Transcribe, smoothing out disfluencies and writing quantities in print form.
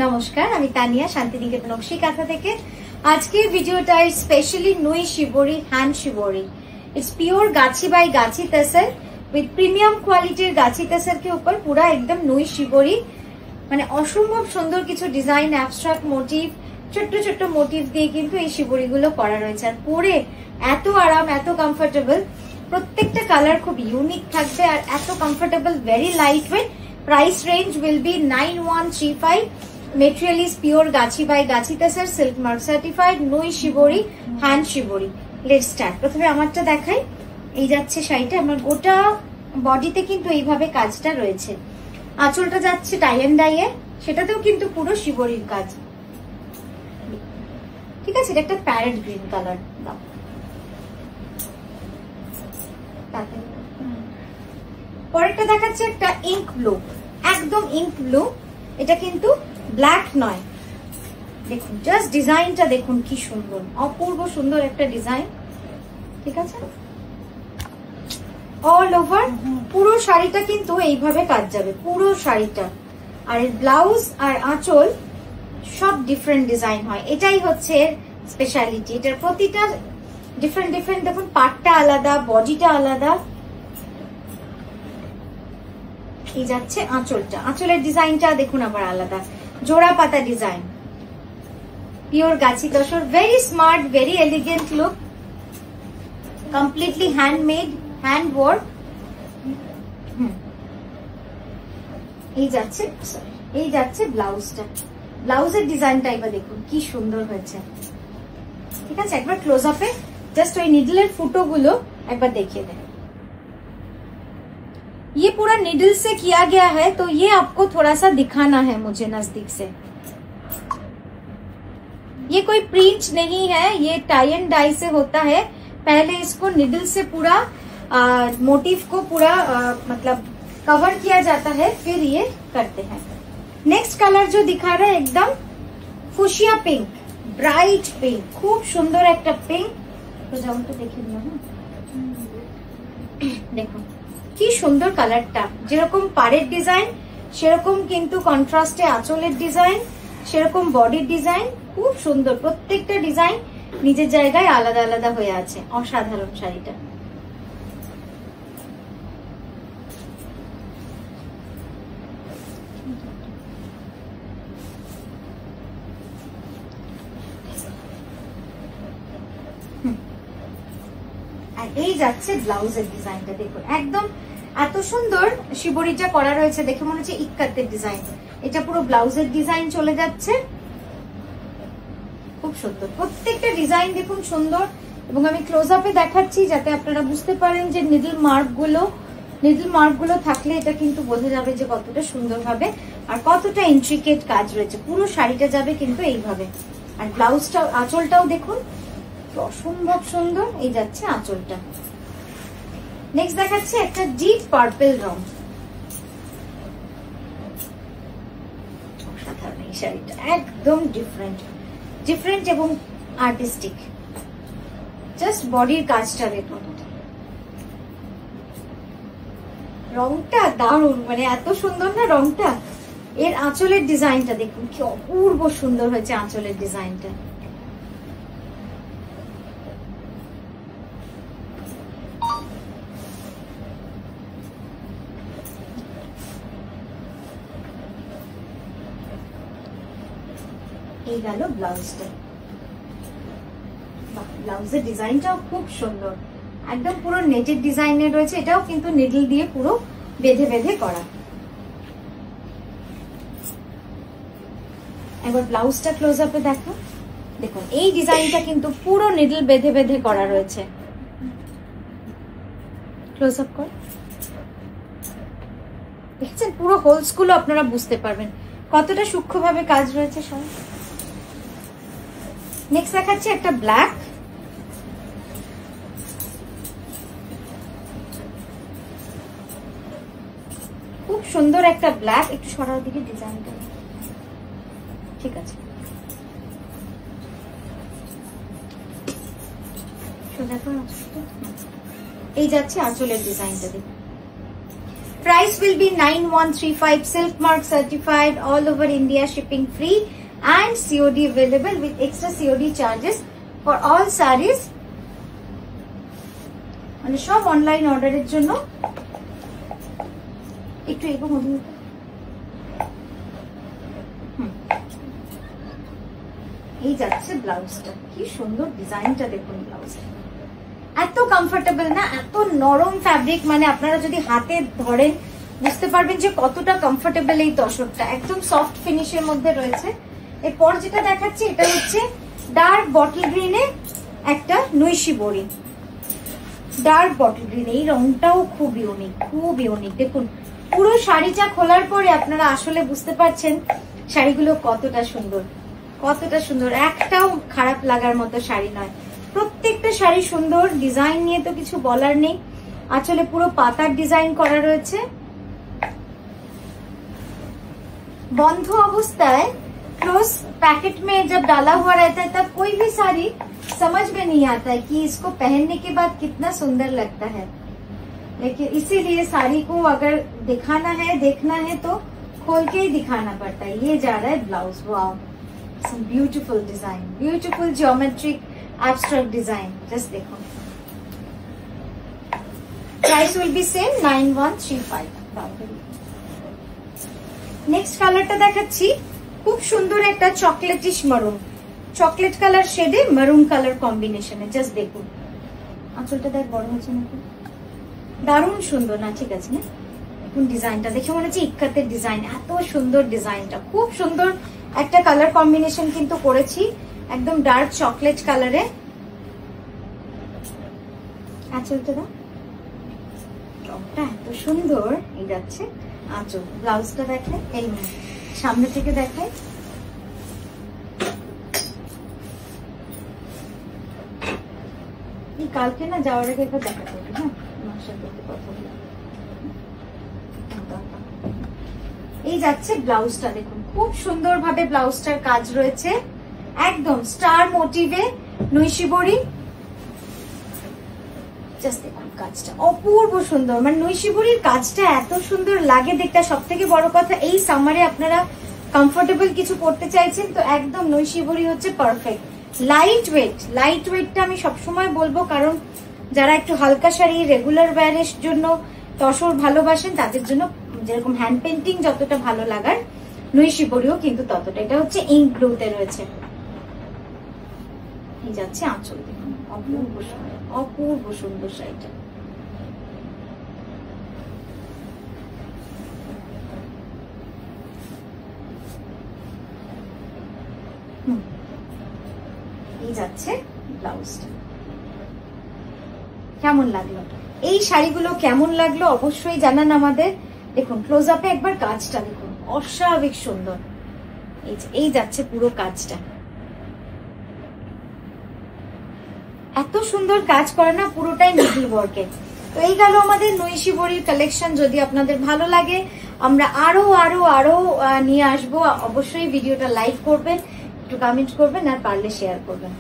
নমস্কার, আমি তানিয়া শান্তিনিকেতন নকশি কাঁথা থেকে। আজকের ভিডিওটা স্পেশালি নুই শিবরি হ্যান্ড शिवोरी। इट्स प्योर गाछी बाय गाछी तसर विथ प्रीमियम क्वालिटीर गाछी तसर के ऊपर पूरा एकदम नुई शिवोरी, মানে অসম্ভব সুন্দর কিছু ডিজাইন, অ্যাবস্ট্রাক্ট মোটিভ, ছোট্ট ছোট্ট মোটিভ দিয়ে কিন্তু এই শিবরি গুলো করা রয়েছে। আর পরে এত আরাম, এত কমফোর্টেবল, প্রত্যেকটা কালার খুব ইউনিক থাকবে আর এত comfortable, very light weight. Price range will be 9135। Material is pure gachi by gachi tasar, silk mark certified, nui shibori, hand shibori. Let's start. প্রথমে আমারটা দেখাই। এই যাচ্ছে শাড়িটা, আমার গোটা বডিতে কিন্তু এইভাবে কাজটা রয়েছে। আঁচলটা যাচ্ছে টাই এন্ড ডাইয়ে, সেটাতেও কিন্তু পুরো শিবরির কাজ। ঠিক আছে, এটা একটা প্যারেট গ্রিন কালার। পরেরটা দেখাচ্ছে একটা ইঙ্ক ব্লু, একদম ইঙ্ক ব্লু। এটা কিন্তু ব্ল্যাক নয়, দেখুন জাস্ট ডিজাইনটা দেখুন কি সুন্দর, অপূর্ব সুন্দর একটা ডিজাইন। ঠিক আছে, অল ওভার পুরো শাড়িটা কিন্তু এইভাবে কাজ যাবে, পুরো শাড়িটা। আর এর ব্লাউজ আর আঁচল সব ডিফারেন্ট ডিজাইন হয়, এটাই হচ্ছে স্পেশালিটি। এটার প্রতিটা ডিফারেন্ট ডিফারেন্ট, দেখুন পাটটা আলাদা, বডিটা আলাদা। এই যাচ্ছে আঁচলটা, আঁচলের ডিজাইনটা দেখুন আবার আলাদা, জোড়া পাতা ডিজাইন, পিওর গাছি tussar. Very smart, very elegant look, completely handmade, hand work. এই যাচ্ছে ব্লাউজটা, ব্লাউজের ডিজাইনটা এবার দেখুন কি সুন্দর হয়েছে। ঠিক আছে, একবার ক্লোজ আপে জাস্ট ওই নিডলের ফুটো গুলো একবার দেখিয়ে দেন। ये पूरा निडल से किया गया है, तो ये आपको थोड़ा सा दिखाना है मुझे नजदीक से। ये कोई प्रिंट नहीं है, ये टाई एंड डाई से होता है। पहले इसको निडल से पूरा मोटिव को पूरा मतलब कवर किया जाता है, फिर ये करते हैं। नेक्स्ट कलर जो दिखा रहा है एकदम फुशिया पिंक, ब्राइट पिंक, खूब सुंदर एक पिंक। तो जाऊं तो देखिए देखो কি সুন্দর কালারটা, যেরকম পাড়ের ডিজাইন সেরকম কিন্তু কন্ট্রাস্টে আঁচলের ডিজাইন, সেরকম বডির ডিজাইন, খুব সুন্দর। প্রত্যেকটা ডিজাইন নিজের জায়গায় আলাদা আলাদা হয়ে আছে, অসাধারণ শাড়িটা। আর এই যাচ্ছে ব্লাউজের ডিজাইনটা, দেখুন একদম এত সুন্দর শিবরিটা করা রয়েছে, দেখে মনে হচ্ছে ইক্কাতের ডিজাইন। এটা পুরো ব্লাউজের ডিজাইন চলে যাচ্ছে, খুব সুন্দর। প্রত্যেকটা ডিজাইন দেখুন সুন্দর, এবং আমি ক্লোজ আপে দেখাচ্ছি যাতে আপনারা বুঝতে পারেন যে নিডল মার্ক গুলো থাকলে এটা কিন্তু বোঝা যাবে যে কতটা সুন্দর হবে আর কতটা ইন্ট্রিকেট কাজ রয়েছে। পুরো শাড়িটা যাবে কিন্তু এইভাবে। আর ব্লাউজটাও, আঁচলটাও দেখুন অসম্ভব সুন্দর। এই যাচ্ছে আঁচলটা। নেক্সট দেখাচ্ছে একটা ডিপ পার্পল রং, অসাধারণ এই শাড়িটা, একদম ডিফারেন্ট এবং আর্টিস্টিক। জাস্ট বডির কাজটা দেখুন, রংটা দারুণ, মানে এত সুন্দর না রংটা। এর আঁচলের ডিজাইনটা দেখুন কি অপূর্ব সুন্দর হয়েছে আঁচলের ডিজাইনটা। এই গেল ব্লাউজটা, ব্লাউজের ডিজাইনটাও খুব সুন্দর, একদম পুরো নেটের ডিজাইনের রয়েছে। এটাও কিন্তু নিডল দিয়ে পুরো বেঁধে বেঁধে করা। একবার ব্লাউজটা ক্লোজ আপে দেখো, দেখুন এই ডিজাইনটা কিন্তু পুরো নিডল বেঁধে বেঁধে করা রয়েছে। ক্লোজ আপ কর, দেখছেন পুরো হোলস গুলো আপনারা বুঝতে পারবেন কতটা সূক্ষ্মভাবে কাজ রয়েছে সব। নেক্সট দেখাচ্ছে একটা ব্ল্যাক, খুব সুন্দর একটা ব্ল্যাক। একটু সরার দিকে ডিজাইনটা, ঠিক আছে, এই যাচ্ছে আঁচলের ডিজাইনটা দেখুন, Price will be 9135, silk mark certified, all over India, shipping free and COD available with extra COD charges for all sarees. মানে সব অনলাইন অর্ডারের জন্য। একটু এগো মধু, এই যাচ্ছে ব্লাউজটা, কি সুন্দর ডিজাইনটা দেখুন। ব্লাউজটা এত কমফোর্টেবল না, এত নরম ফ্যাব্রিক, মানে আপনারা যদি হাতে ধরেন বুঝতে পারবেন যে কতটা কমফোর্টেবল এই তসরটা, একদম সফট ফিনিশের মধ্যে রয়েছে। এরপর যেটা দেখাচ্ছি এটা হচ্ছে ডার্ক বটল গ্রিনে একটা নৈশি বড়ি, ডার্ক বটল গ্রিন, এই রংটাও খুব ইউনিক, খুব ইউনিক। দেখুন পুরো শাড়িটা খোলার পরে আপনারা আসলে বুঝতে পারছেন শাড়িগুলো কতটা সুন্দর, কতটা সুন্দর। একটাও খারাপ লাগার মতো শাড়ি নয়, প্রত্যেকটা শাড়ি সুন্দর। ডিজাইন নিয়ে তো কিছু বলার নেই, আসলে পুরো পাতার ডিজাইন করা রয়েছে। बंद अवस्था है, क्लोज पैकेट में जब डाला हुआ रहता है तब कोई भी साड़ी समझ में नहीं आता है कि इसको पहनने के बाद कितना सुंदर लगता है, लेकिन इसीलिए साड़ी को अगर दिखाना है, देखना है तो खोल के ही दिखाना पड़ता है। ये जा रहा है blouse, wow, some beautiful design, beautiful geometric abstract design, just देखो। Price will be same 9135। Next কালারটা দেখাচ্ছি, খুব সুন্দর একটা চকলেটিশ মারুন, চকলেট কালার শেডে মারুন কালার কম্বিনেশনে, জাস্ট দেখুন। আঁচলটা দেখ বড় হচ্ছে না, দারুণ সুন্দর না? ঠিক আছে না? এখন ডিজাইনটা দেখে মনে হচ্ছে ইক্কাতের ডিজাইন, এত সুন্দর ডিজাইনটা, খুব সুন্দর একটা কালার কম্বিনেশন কিন্তু করেছি, একদম ডার্ক চকলেট কালারে। আঁচলটা দাও, রংটা এত সুন্দর, এই যাচ্ছে আঁচল। ব্লাউজটা দেখায়, এই সামনে থেকে দেখায়, কালকে না যাওয়ার আগে একবার দেখা করবে। হ্যাঁ, আমার সাথে কথা বলে। এই যাচ্ছে ব্লাউজটা, দেখুন খুব সুন্দর ভাবে ব্লাউজটার কাজ রয়েছে, একদম স্টার মোটিভে নৈশি বড়ি। জাস্ট দেখুন কাজটা অপূর্ব সুন্দর, মানে নৈশি বড়ির কাজটা এত সুন্দর লাগে দেখতে। সব থেকে বড় কথা, এই সামারে আপনারা কমফোর্টেবল কিছু পড়তে চাইছেন তো একদম নৈশি বড়ি হচ্ছে পারফেক্ট। লাইট ওয়েট, লাইট ওয়েটটা আমি সবসময় বলবো, কারণ যারা একটু হালকা শাড়ি রেগুলার ওয়্যারের জন্য তসর ভালোবাসেন তাদের জন্য, যেরকম হ্যান্ড পেন্টিং যতটা ভালো লাগার, নৈশি বড়িও কিন্তু ততটা। এটা হচ্ছে ইঙ্ক ব্লুতে রয়েছে। এই যাচ্ছে আঁচল, দেখুন অপূর্ব সুন্দর, অপূর্ব সুন্দর শাড়িটা। এই যাচ্ছে ব্লাউজটা। কেমন লাগলো এই শাড়িগুলো, কেমন লাগলো অবশ্যই জানান আমাদের। দেখুন ক্লোজ আপে একবার কাজটা দেখুন, অস্বাভাবিক সুন্দর। এই যাচ্ছে পুরো কাজটা, এত সুন্দর কাজ করে না, পুরোটাই নিডল ওয়ার্কের। তো এই গেল আমাদের নৈশি বড়ির কালেকশন। যদি আপনাদের ভালো লাগে আমরা আরো আরো আরো নিয়ে আসবো। অবশ্যই ভিডিওটা লাইক করবেন, একটু কমেন্ট করবেন আর পারলে শেয়ার করবেন।